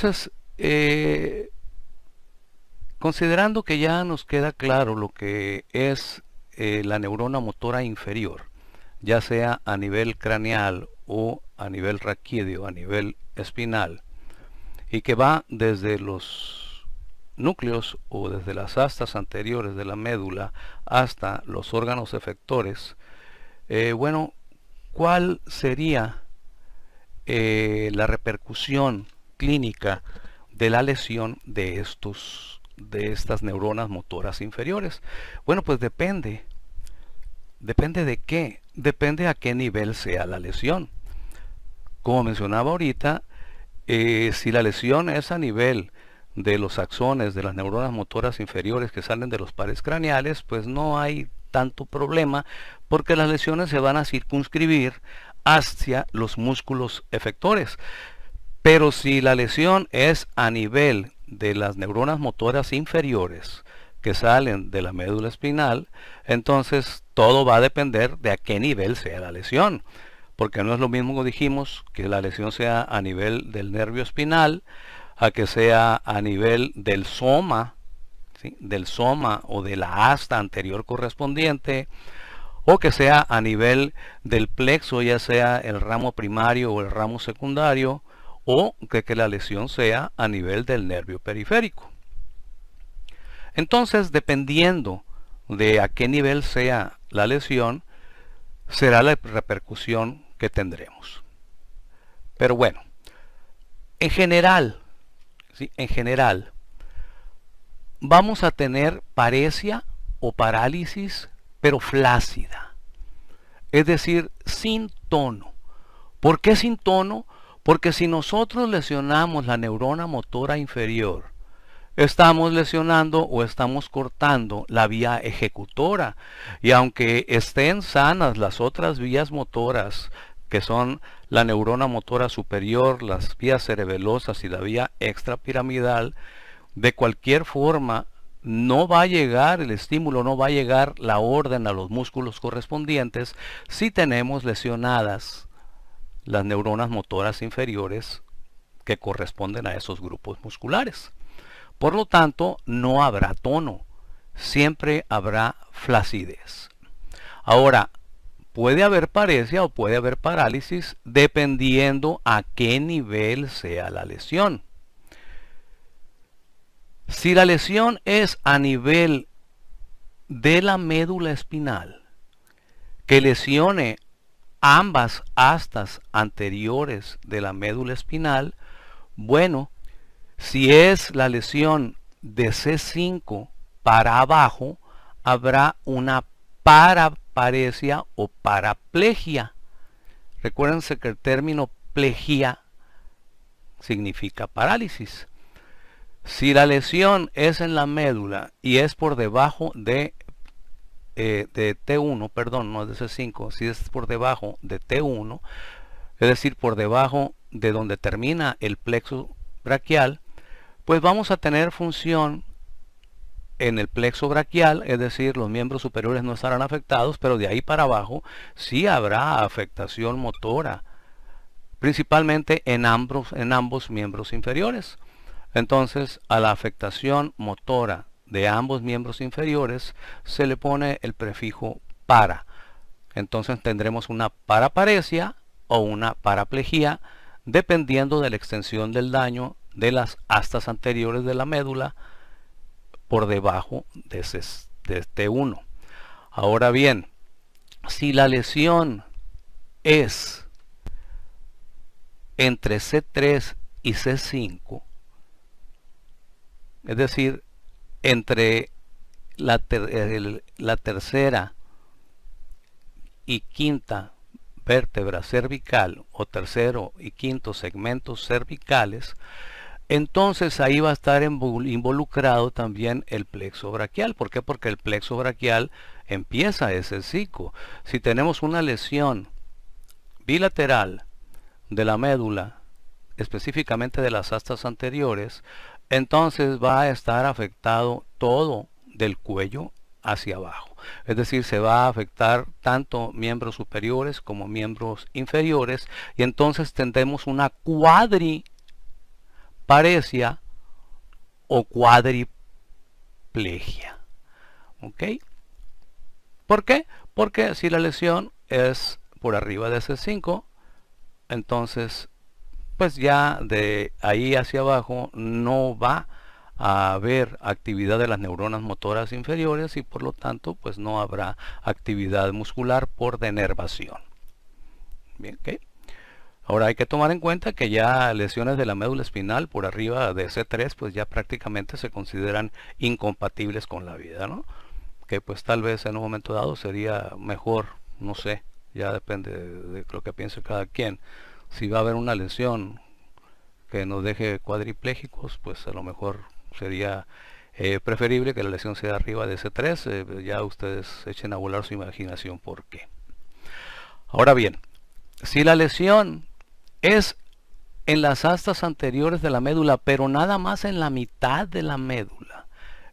Entonces, considerando que ya nos queda claro lo que es la neurona motora inferior, ya sea a nivel craneal o a nivel raquídeo, a nivel espinal, y que va desde los núcleos o desde las astas anteriores de la médula hasta los órganos efectores, bueno, ¿cuál sería la repercusión clínica de la lesión de estas neuronas motoras inferiores? Bueno, pues depende de qué, depende a qué nivel sea la lesión. Como mencionaba ahorita, si la lesión es a nivel de los axones, de las neuronas motoras inferiores que salen de los pares craneales, pues no hay tanto problema, porque las lesiones se van a circunscribir hacia los músculos efectores. Pero si la lesión es a nivel de las neuronas motoras inferiores que salen de la médula espinal, entonces todo va a depender de a qué nivel sea la lesión. Porque no es lo mismo, como dijimos, que la lesión sea a nivel del nervio espinal, a que sea a nivel del soma, ¿sí?, del soma o de la asta anterior correspondiente, o que sea a nivel del plexo, ya sea el ramo primario o el ramo secundario, o que la lesión sea a nivel del nervio periférico. Entonces, dependiendo de a qué nivel sea la lesión, será la repercusión que tendremos. Pero bueno, en general, ¿sí?, en general, vamos a tener paresia o parálisis, pero flácida. Es decir, sin tono. ¿Por qué sin tono? Porque si nosotros lesionamos la neurona motora inferior, estamos lesionando o estamos cortando la vía ejecutora. Y aunque estén sanas las otras vías motoras, que son la neurona motora superior, las vías cerebelosas y la vía extrapiramidal, de cualquier forma no va a llegar el estímulo, no va a llegar la orden a los músculos correspondientes si tenemos lesionadas las neuronas motoras inferiores que corresponden a esos grupos musculares. Por lo tanto, no habrá tono, siempre habrá flacidez. Ahora, puede haber paresia o puede haber parálisis dependiendo a qué nivel sea la lesión. Si la lesión es a nivel de la médula espinal, que lesione ambas astas anteriores de la médula espinal, bueno, si es la lesión de C5 para abajo, habrá una paraparesia o paraplegia. Recuérdense que el término plegia significa parálisis. Si la lesión es en la médula y es por debajo de T1, perdón, no es de C5, si es por debajo de T1, es decir, por debajo de donde termina el plexo braquial, pues vamos a tener función en el plexo braquial, es decir, los miembros superiores no estarán afectados, pero de ahí para abajo sí habrá afectación motora, principalmente en ambos miembros inferiores. Entonces, a la afectación motora de ambos miembros inferiores se le pone el prefijo para. Entonces tendremos una paraparesia o una paraplegia dependiendo de la extensión del daño de las astas anteriores de la médula por debajo de T1. Ahora bien, si la lesión es entre C3 y C5, es decir, entre la tercera y quinta vértebra cervical o tercero y quinto segmentos cervicales, entonces ahí va a estar involucrado también el plexo braquial. ¿Por qué? Porque el plexo braquial empieza ese ciclo. Si tenemos una lesión bilateral de la médula, específicamente de las astas anteriores, entonces va a estar afectado todo del cuello hacia abajo. Es decir, se va a afectar tanto miembros superiores como miembros inferiores, y entonces tendremos una paresia o cuadriplegia. ¿Ok? ¿Por qué? Porque si la lesión es por arriba de C5, entonces pues ya de ahí hacia abajo no va a haber actividad de las neuronas motoras inferiores y por lo tanto pues no habrá actividad muscular por denervación. Bien, ¿ok? Ahora hay que tomar en cuenta que ya lesiones de la médula espinal por arriba de C3 pues ya prácticamente se consideran incompatibles con la vida, ¿no? Que pues tal vez en un momento dado sería mejor, no sé, ya depende de lo que piense cada quien. Si va a haber una lesión que nos deje cuadriplégicos, pues a lo mejor sería preferible que la lesión sea arriba de C3, ya ustedes echen a volar su imaginación por qué. Ahora bien, si la lesión es en las astas anteriores de la médula, pero nada más en la mitad de la médula,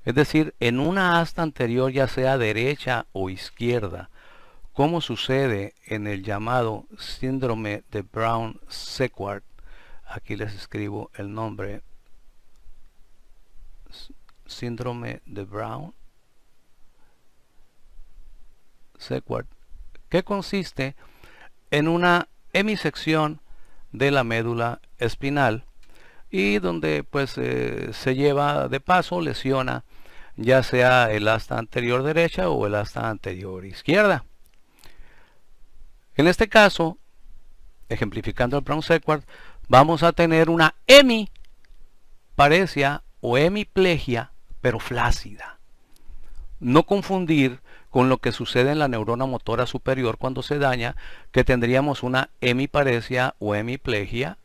es decir, en una asta anterior ya sea derecha o izquierda, como sucede en el llamado síndrome de Brown-Séquard. Aquí les escribo el nombre, síndrome de Brown-Séquard, que consiste en una hemisección de la médula espinal y donde pues se lleva de paso, lesiona ya sea el asta anterior derecha o el asta anterior izquierda. En este caso, ejemplificando el Brown-Séquard, vamos a tener una hemiparesia o hemiplegia, pero flácida. No confundir con lo que sucede en la neurona motora superior cuando se daña, que tendríamos una hemiparesia o hemiplegia,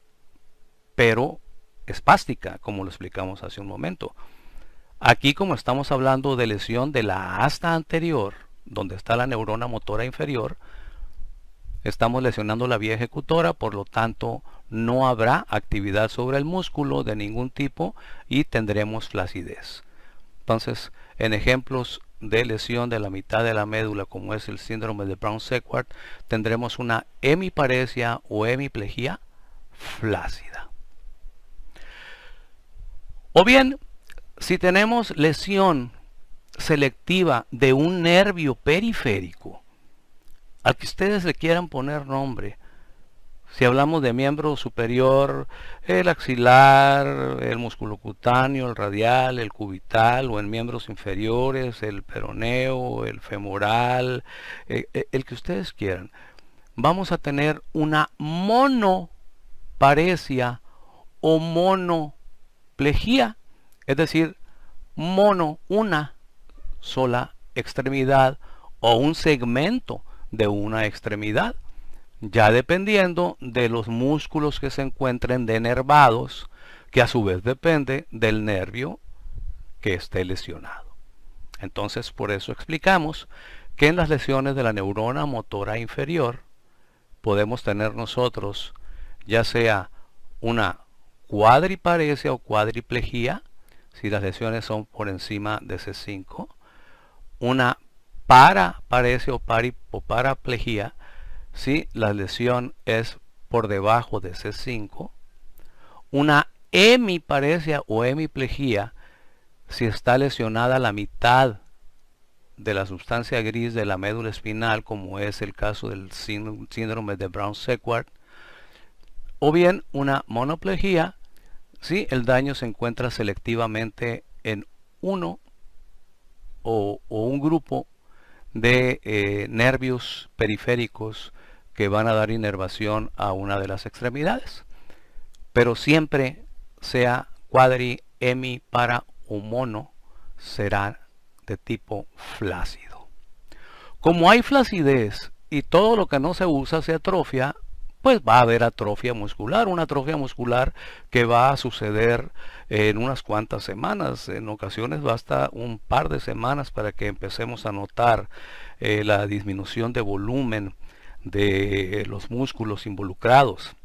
pero espástica, como lo explicamos hace un momento. Aquí, como estamos hablando de lesión de la asta anterior, donde está la neurona motora inferior, estamos lesionando la vía ejecutora, por lo tanto no habrá actividad sobre el músculo de ningún tipo y tendremos flacidez. Entonces, en ejemplos de lesión de la mitad de la médula, como es el síndrome de Brown-Séquard, tendremos una hemiparesia o hemiplegia flácida. O bien, si tenemos lesión selectiva de un nervio periférico, al que ustedes le quieran poner nombre, si hablamos de miembro superior, el axilar, el musculocutáneo, el radial, el cubital, o en miembros inferiores, el peroneo, el femoral, el que ustedes quieran, vamos a tener una monoparesia o monoplejía, es decir, una sola extremidad o un segmento de una extremidad, ya dependiendo de los músculos que se encuentren denervados, que a su vez depende del nervio que esté lesionado. Entonces, por eso explicamos que en las lesiones de la neurona motora inferior podemos tener nosotros ya sea una cuadriparesia o cuadriplejía, si las lesiones son por encima de C5, una paraparesia o paraplejía, si la lesión es por debajo de C5, una hemiparesia o hemiplejía, si está lesionada la mitad de la sustancia gris de la médula espinal, como es el caso del síndrome de Brown-Séquard, o bien una monoplejía, si el daño se encuentra selectivamente en uno o un grupo de nervios periféricos que van a dar inervación a una de las extremidades, pero siempre sea cuadri, hemi, para o mono, será de tipo flácido. Como hay flacidez y todo lo que no se usa se atrofia, pues va a haber atrofia muscular, una atrofia muscular que va a suceder en unas cuantas semanas, en ocasiones basta un par de semanas para que empecemos a notar la disminución de volumen de los músculos involucrados.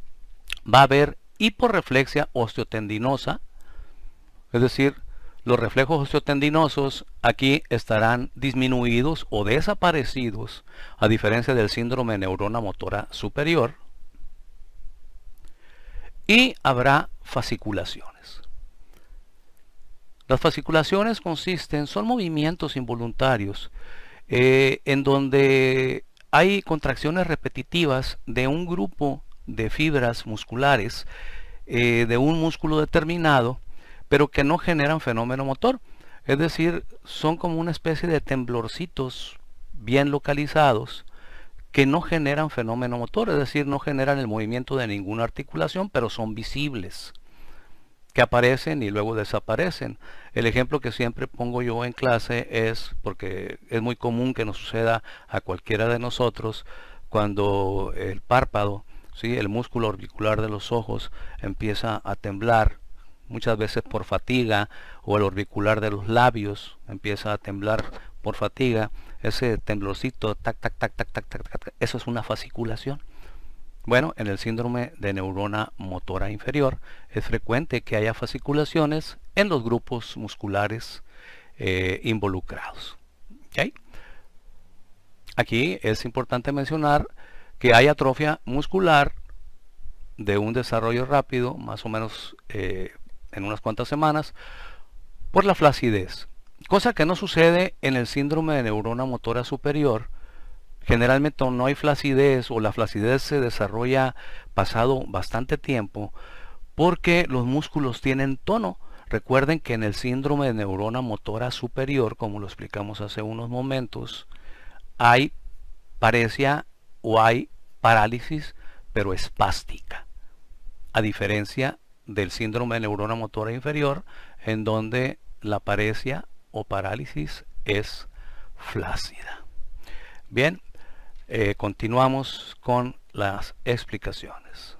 Va a haber hiporreflexia osteotendinosa, es decir, los reflejos osteotendinosos aquí estarán disminuidos o desaparecidos, a diferencia del síndrome de neurona motora superior. y habrá fasciculaciones. Las fasciculaciones son movimientos involuntarios en donde hay contracciones repetitivas de un grupo de fibras musculares de un músculo determinado, pero que no generan fenómeno motor. Es decir, son como una especie de temblorcitos bien localizados que no generan fenómeno motor, es decir, no generan el movimiento de ninguna articulación, pero son visibles, que aparecen y luego desaparecen. El ejemplo que siempre pongo yo en clase es, porque es muy común que nos suceda a cualquiera de nosotros, cuando el párpado, ¿sí?, el músculo orbicular de los ojos empieza a temblar, muchas veces por fatiga, o el orbicular de los labios empieza a temblar por fatiga. Ese temblorcito, tac, tac, tac, tac, tac, tac, tac, eso es una fasciculación. Bueno, en el síndrome de neurona motora inferior es frecuente que haya fasciculaciones en los grupos musculares involucrados. ¿Okay? Aquí es importante mencionar que hay atrofia muscular de un desarrollo rápido, más o menos en unas cuantas semanas, por la flacidez, cosa que no sucede en el síndrome de neurona motora superior. Generalmente no hay flacidez, o la flacidez se desarrolla pasado bastante tiempo porque los músculos tienen tono. Recuerden que en el síndrome de neurona motora superior, como lo explicamos hace unos momentos, hay paresia o hay parálisis, pero espástica, a diferencia del síndrome de neurona motora inferior, en donde la paresia o parálisis es flácida. Bien, continuamos con las explicaciones.